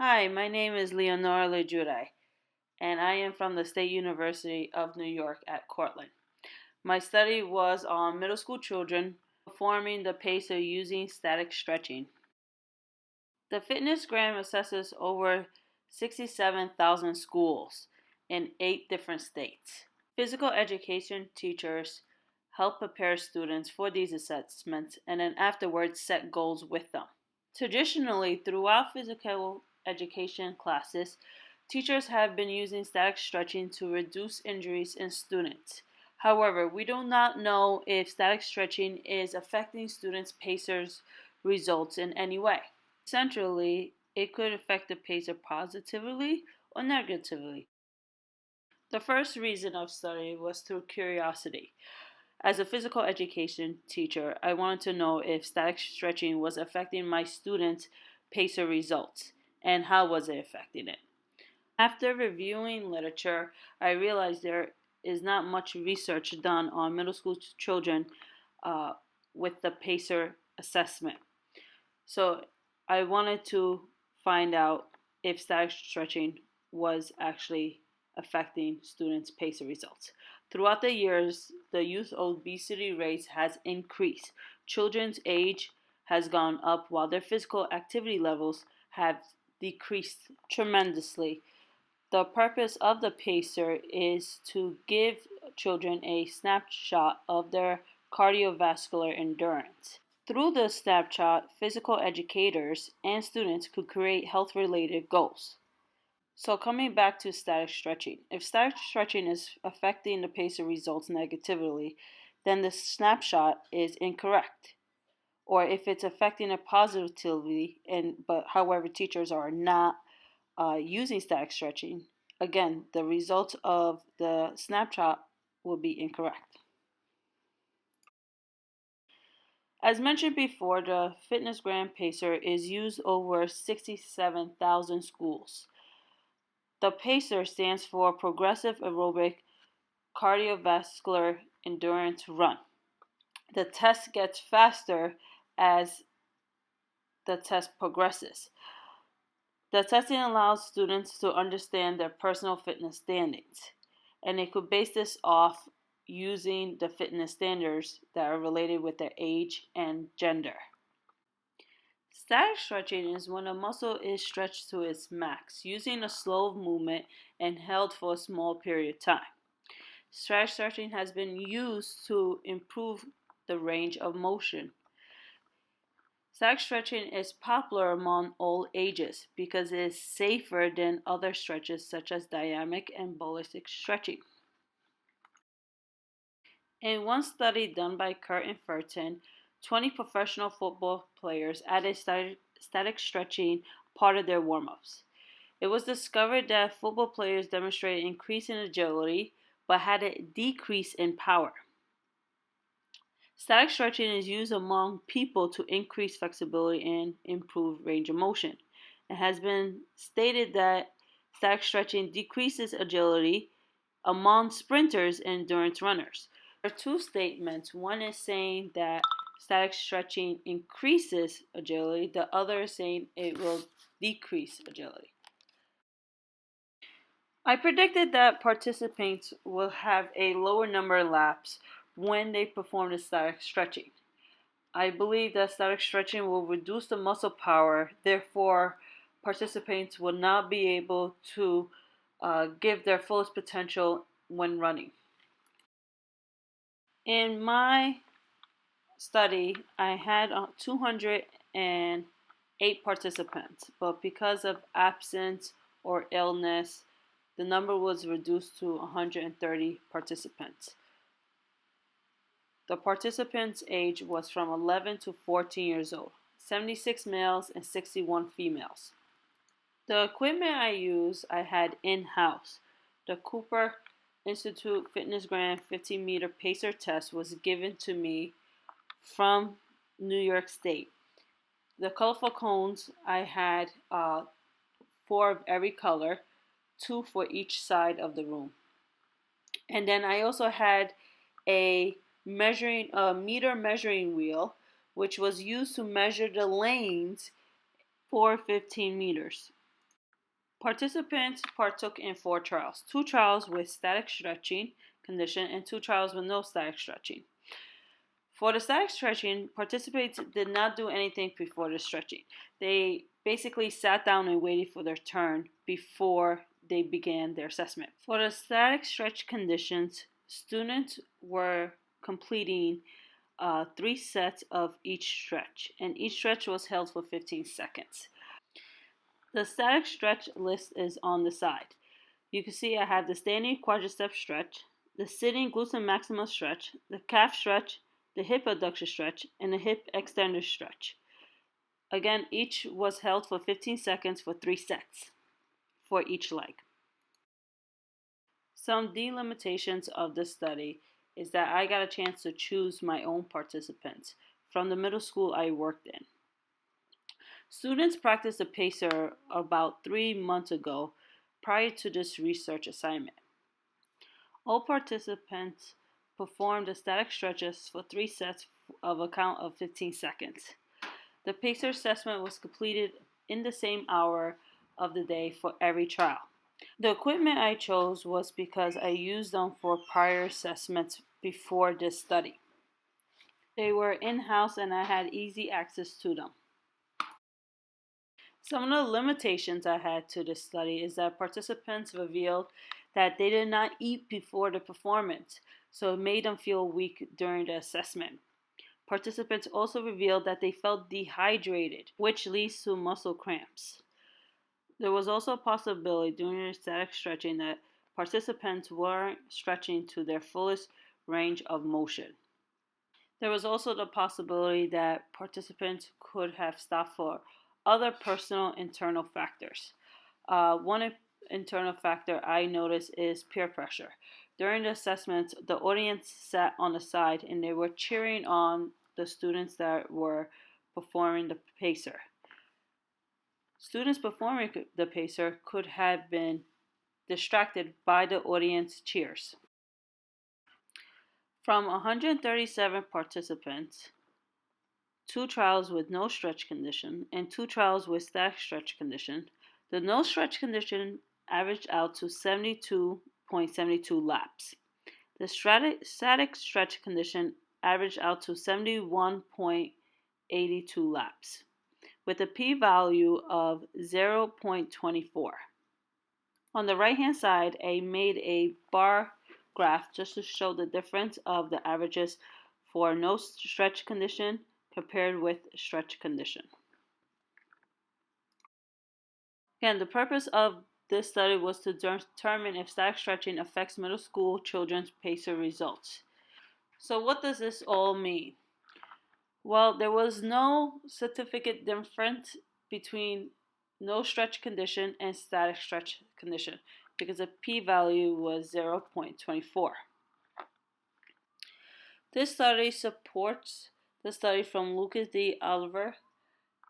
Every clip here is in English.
Hi, my name is Leonora Lejude, and I am from the State University of New York at Cortland. My study was on middle school children performing the PACER using static stretching. The fitness gram assesses over 67,000 schools in 8 different states. Physical education teachers help prepare students for these assessments and then afterwards set goals with them. Traditionally, throughout physical education classes, teachers have been using static stretching to reduce injuries in students. However, we do not know if static stretching is affecting students' PACER's results in any way. Centrally, it could affect the PACER positively or negatively. The first reason of study was through curiosity. As a physical education teacher, I wanted to know if static stretching was affecting my students' PACER results and how was it affecting it. After reviewing literature, I realized there is not much research done on middle school children uh, with the PACER assessment. So I wanted to find out if static stretching was actually affecting students' PACER results. Throughout the years, the youth obesity rate has increased. Children's age has gone up while their physical activity levels have decreased tremendously. The purpose of the PACER is to give children a snapshot of their cardiovascular endurance. Through the snapshot, physical educators and students could create health related goals. So, coming back to static stretching, if static stretching is affecting the PACER results negatively, then the snapshot is incorrect. Or if it's affecting it positively, but however teachers are not using static stretching, again, the results of the snapshot will be incorrect. As mentioned before, the Fitness Gram Pacer is used over 67,000 schools. The PACER stands for Progressive Aerobic Cardiovascular Endurance Run. The test gets faster as the test progresses. The testing allows students to understand their personal fitness standings, and they could base this off using the fitness standards that are related with their age and gender. Static stretching is when a muscle is stretched to its max, using a slow movement and held for a small period of time. Static stretching has been used to improve the range of motion. Static stretching is popular among all ages because it is safer than other stretches such as dynamic and ballistic stretching. In one study done by Kurt and Furton, 20 professional football players added static stretching part of their warm-ups. It was discovered that football players demonstrated increase in agility but had a decrease in power. Static stretching is used among people to increase flexibility and improve range of motion. It has been stated that static stretching decreases agility among sprinters and endurance runners. There are two statements. One is saying that static stretching increases agility, the other is saying it will decrease agility. I predicted that participants will have a lower number of laps when they perform the static stretching. I believe that static stretching will reduce the muscle power, therefore, participants will not be able to give their fullest potential when running. In my study, I had 208 participants, but because of absence or illness, the number was reduced to 130 participants. The participants' age was from 11 to 14 years old, 76 males and 61 females. The equipment I used, I had in-house. The Cooper Institute Fitness Grand 15-meter pacer test was given to me from New York State. The colorful cones, I had 4 of every color, 2 for each side of the room. And then I also had a meter measuring wheel, which was used to measure the lanes for 15 meters. Participants partook in 4 trials, 2 trials with static stretching condition and 2 trials with no static stretching. For the static stretching, participants did not do anything before the stretching. They basically sat down and waited for their turn before they began their assessment. For the static stretch conditions, students were completing 3 sets of each stretch, and each stretch was held for 15 seconds. The static stretch list is on the side. You can see I have the standing quadricep stretch, the sitting glutes maximus stretch, the calf stretch, the hip abduction stretch, and the hip extender stretch. Again, each was held for 15 seconds for 3 sets for each leg. Some delimitations of the study is that I got a chance to choose my own participants from the middle school I worked in. Students practiced the PACER about 3 months ago prior to this research assignment. All participants performed the static stretches for 3 sets of a count of 15 seconds. The PACER assessment was completed in the same hour of the day for every trial. The equipment I chose was because I used them for prior assessments before this study. They were in-house and I had easy access to them. Some of the limitations I had to this study is that participants revealed that they did not eat before the performance, so it made them feel weak during the assessment. Participants also revealed that they felt dehydrated, which leads to muscle cramps. There was also a possibility during the static stretching that participants weren't stretching to their fullest range of motion. There was also the possibility that participants could have stopped for other personal internal factors. One internal factor I noticed is peer pressure. During the assessments, the audience sat on the side and they were cheering on the students that were performing the PACER. Students performing the PACER could have been distracted by the audience cheers. From 137 participants, 2 trials with no stretch condition and 2 trials with static stretch condition, the no stretch condition averaged out to 72.72 laps. The static stretch condition averaged out to 71.82 laps, with a p-value of 0.24. On the right-hand side, I made a bar graph just to show the difference of the averages for no stretch condition compared with stretch condition. Again, the purpose of this study was to determine if static stretching affects middle school children's PACER results. So what does this all mean? Well, there was no significant difference between no stretch condition and static stretch condition because the p-value was 0.24. This study supports the study from Lucas D. Oliver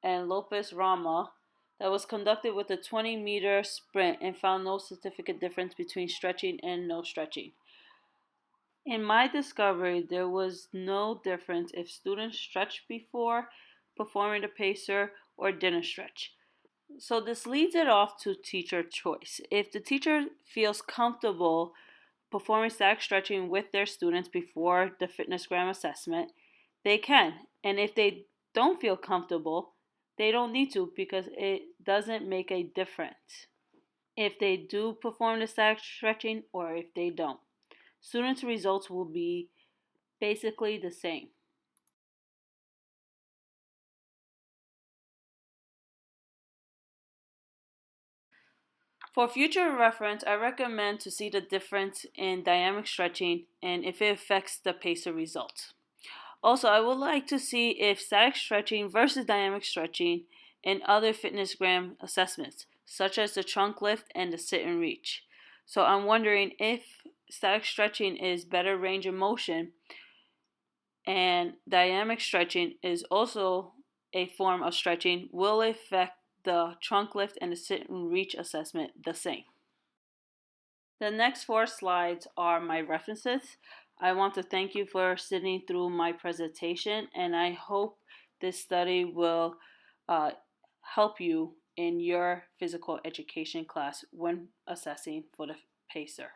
and Lopez Rama that was conducted with a 20-meter sprint and found no significant difference between stretching and no stretching. In my discovery, there was no difference if students stretched before performing the PACER or didn't stretch. So this leads it off to teacher choice. If the teacher feels comfortable performing static stretching with their students before the FitnessGram assessment, they can. And if they don't feel comfortable, they don't need to because it doesn't make a difference if they do perform the static stretching or if they don't. Students' results will be basically the same. For future reference, I recommend to see the difference in dynamic stretching and if it affects the PACER results. Also, I would like to see if static stretching versus dynamic stretching in other FitnessGram assessments, such as the trunk lift and the sit and reach. So I'm wondering if static stretching is better range of motion and dynamic stretching is also a form of stretching, will it affect the trunk lift and the sit and reach assessment the same? The next 4 slides are my references. I want to thank you for sitting through my presentation, and I hope this study will help you in your physical education class when assessing for the PACER.